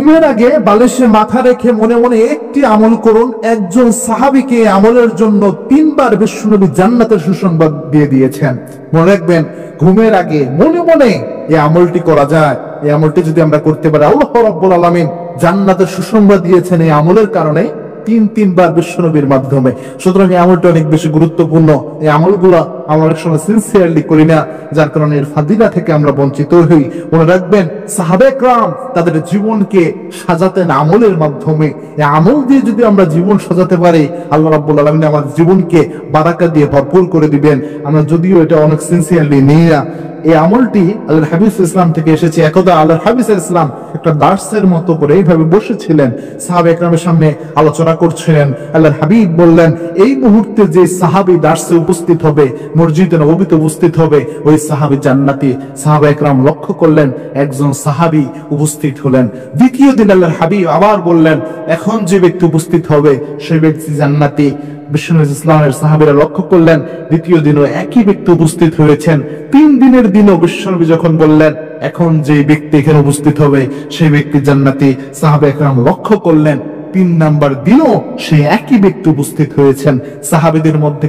ঘুমের আগে বালিশে মাথা রেখে মনে মনে একটি আমল করুন। একজন সাহাবীকে আমলের জন্য 3 বার বিশ্বনবী জান্নাতের সুসংবাদ দিয়ে দিয়েছেন। মনে রাখবেন, ঘুমের আগে মনে মনে এই আমলটি করা যায়। এই আমলটি যদি আমরা করতে পারি, আল্লাহ রাব্বুল আলামিন জান্নাতের সুসংবাদ দিয়েছেন এই আমলের কারণে 3 বার বিশ্বনবীর মাধ্যমে। সুতরাং এই আমলটা অনেক বেশি গুরুত্বপূর্ণ। এই আমলগুলো আমরা অনেক সময় সিনসিয়ারলি করি না, যার কারণে এর ফাদিলা থেকে আমরা বঞ্চিত হই। মনে রাখবেন, সাহাবে کرام তাদের জীবনকে সাজাতেন আমলের মাধ্যমে। এই আমল দিয়ে যদি আমরা জীবন সাজাতে পারি, আল্লাহ রাব্বুল আলামিন আমার জীবনকে বারাকা দিয়ে ভরপুর করে দিবেন। আমরা যদিও এটা অনেক সিনসিয়ারলি নিই না। এই আমলটি আল্লাহর হাবিব ইসলাম থেকে এসেছে। একদা আল্লাহর হাবিব ইসলাম একটা দার্সের মতো করে এইভাবে বসেছিলেন, সাহাবে একরামের সামনে আলোচনা করছিলেন। আল্লাহর হাবিব বললেন, এই মুহূর্তে যে সাহাবী দার্সে উপস্থিত হবে, মসজিদে নববীতে উপস্থিত হবে, ওই সাহাবী জান্নাতি। সাহাবা একরাম লক্ষ্য করলেন, একজন সাহাবী উপস্থিত হলেন। দ্বিতীয় দিন আল্লাহর হাবিব আবার বললেন, এখন যে ব্যক্তি উপস্থিত হবে সেই ব্যক্তি জান্নাতি। বিশ্বনবী ইসলামের সাহাবীরা লক্ষ্য করলেন, দ্বিতীয় দিনও একই ব্যক্তি উপস্থিত হয়েছেন। 3 দিনের দিনও বিশ্বনবী যখন বললেন, এখন যে ব্যক্তি এখানে উপস্থিত হবে সেই ব্যক্তি জান্নাতি, সাহাবা একরাম লক্ষ্য করলেন 3 নাম্বার দিনও সেই একই ব্যক্তি উপস্থিত হয়েছেন। সাহাবীদের মধ্যে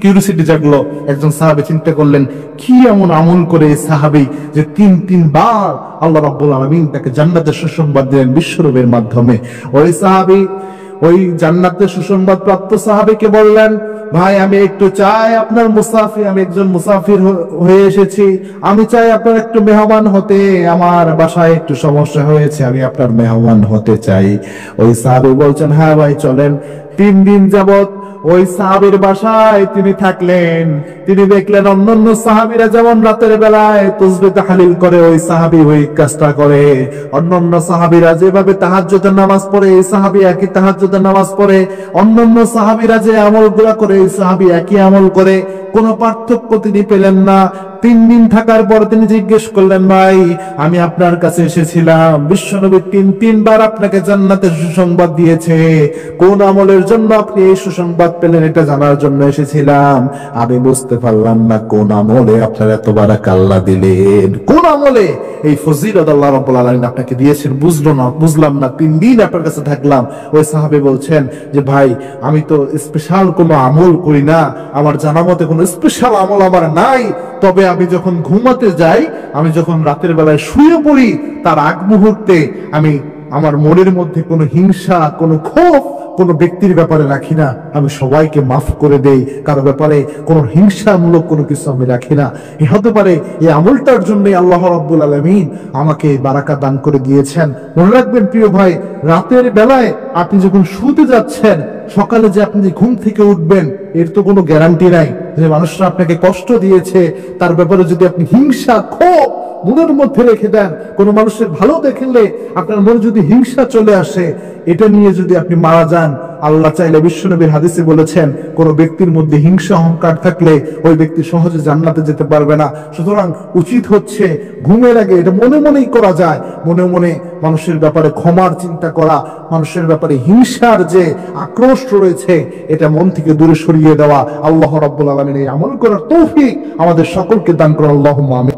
কিউরিসিটি জাগলো। একজন সাহাবী চিন্তা করলেন, কি এমন আমল করে এই সাহাবী যে 3 বার আল্লাহ রাব্বুল আলামিন তাকে জান্নাতের সুসংবাদ দিলেন বিশ্বনবীর মাধ্যমে। ওই সাহাবী ওই জান্নাতের সুসংবাদ প্রাপ্ত সাহাবীকে বললেন, ভাই আমি একটু চাই আপনার মুসাফির, আমি একজন মুসাফির হয়ে এসেছি, আমি চাই আপনার একটু মেহমান হতে, আমার বাসায় একটু সমস্যা হয়েছে, আমি আপনার মেহমান হতে চাই। ওই সাহাবী বলছেন, হ্যাঁ ভাই চলেন। 3 দিন যাবত ওই সাহাবীর বাসায় তিনি থাকলেন। তিনি দেখলেন অন্যান্য সাহাবীরা যেমন রাতের বেলায় তাসবিহ তাহলিল করে, ওই সাহাবী ওই কাজটা করে। অন্যান্য সাহাবীরা যেভাবে তাহাজ্জুদের নামাজ পড়ে, এই সাহাবী একই তাহাজ্জুদের নামাজ পড়ে। অন্যান্য সাহাবীরা যে আমলগুলো করে, এই সাহাবী একই আমল করে। কোনো পার্থক্য তিনি পেলেন না। 3 দিন থাকার পর তিনি জিজ্ঞেস করলেন, ভাই আমি আপনার কাছে এসেছিলাম, বিশ্বনবী 3 বার আপনাকে জান্নাতের সুসংবাদ দিয়েছে, কোন আমলের জন্য আপনি এই সুসংবাদ পেলেন এটা জানার জন্য এসেছিলাম। আমি বুঝতে পারলাম না কোন আমলে আপনার এত বারাকা আল্লাহ দিলেন, কোন আমলে এই ফজিলত আল্লাহ রাব্বুল আলামিন আপনাকে দিয়েছেন বুঝলাম না। 3 দিন আপনার কাছে থাকলাম। ওই সাহাবী বলছেন যে, ভাই আমি তো স্পেশাল কোনো আমল করি না, আমার জানা মতে কোনো স্পেশাল আমল আমার নাই। তবে আমি যখন ঘুমাতে যাই, আমি যখন রাতের বেলায় শুয়ে পড়ি, তার আগ মুহূর্তে আমি আমার মনের মধ্যে কোনো হিংসা, কোনো ক্ষোভ কোনো ব্যক্তির ব্যাপারে রাখি না। আমি সবাইকে মাফ করে দেই, কারো ব্যাপারে কোনো হিংসামূলক কোনো কিছু আমি রাখি না। এ হতে পারে এই আমলটার জন্যই আল্লাহ রাব্বুল আলামিন আমাকে বারাকা দান করে দিয়েছেন। মনে রাখবেন প্রিয় ভাই, রাতের বেলায় আপনি যখন শুতে যাচ্ছেন, সকালে যে আপনি ঘুম থেকে উঠবেন এর তো কোনো গ্যারান্টি নাই। যে মানুষরা আপনাকে কষ্ট দিয়েছে তার ব্যাপারে যদি আপনি হিংসা, ক্ষোভ মনের মধ্যে রেখে দেন, কোন মানুষের ভালো দেখলে আপনার মনে যদি হিংসা চলে আসে, এটা নিয়ে যদি আপনি মারা যান, আল্লাহ চাইলে বিশ্বনবীর হাদিসে বলেছেন, কোন ব্যক্তির মধ্যে হিংসা অহংকার থাকলে ওই ব্যক্তি সহজে জান্নাতে যেতে পারবে না। সুতরাং উচিত হচ্ছে ঘুমের আগে, এটা মনে মনেই করা যায়, মনে মনে মানুষের ব্যাপারে ক্ষমার চিন্তা করা, মানুষের ব্যাপারে হিংসার যে আক্রোশ রয়েছে এটা মন থেকে দূরে সরিয়ে দেওয়া। আল্লাহ রাব্বুল আলামিন এই আমল করার তৌফিক আমাদের সকলকে দান করুন। আল্লাহুম্মা আমিন।